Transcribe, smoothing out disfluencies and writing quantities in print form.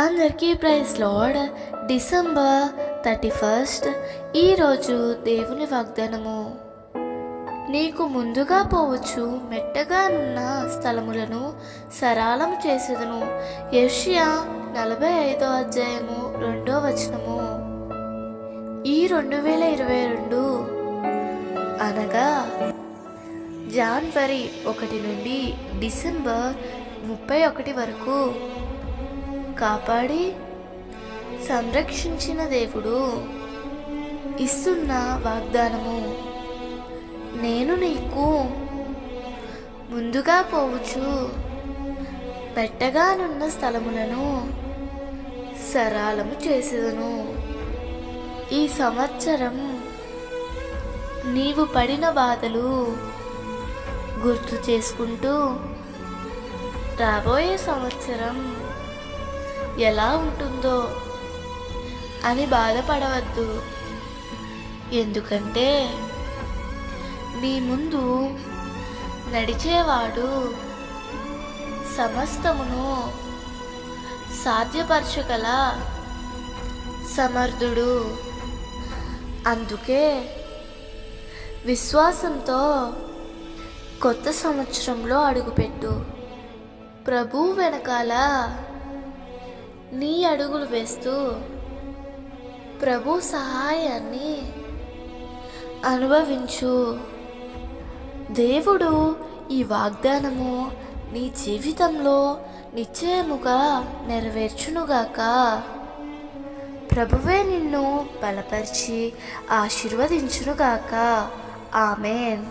అందరికీ praise lord. December 31 ఈరోజు దేవుని వాగ్దానము. నీకు ముందుగా పోవచ్చు మెట్టగానున్న స్థలములను సరళం చేసేదను. యెషయా 45 అధ్యాయము 2వ వచనము. ఈ 2022 అనగా జనవరి 1 నుండి డిసెంబర్ 31 వరకు కాపాడి సంరక్షించిన దేవుడు ఇస్తున్న వాగ్దానము. నేను నీకు ముందుగా పోవచ్చు పెట్టగానున్న స్థలములను సరళము చేసేదను. ఈ సంవత్సరం నీవు పడిన బాధలు గుర్తు చేసుకుంటూ రాబోయే సంవత్సరం ఎలా ఉంటుందో అని బాధపడవద్దు. ఎందుకంటే నీ ముందు నడిచేవాడు సమస్తమును సాధ్యపరచగల సమర్థుడు. అందుకే విశ్వాసంతో కొత్త సంవత్సరంలో అడుగుపెట్టు. ప్రభు వెనకాల నీ అడుగులు వేస్తూ ప్రభు సహాయాన్ని అనుభవించు. దేవుడు ఈ వాగ్దానము నీ జీవితంలో నిశ్చయముగా నెరవేర్చునుగాక. ప్రభువే నిన్ను బలపరిచి ఆశీర్వదించునుగాక. ఆమేన్.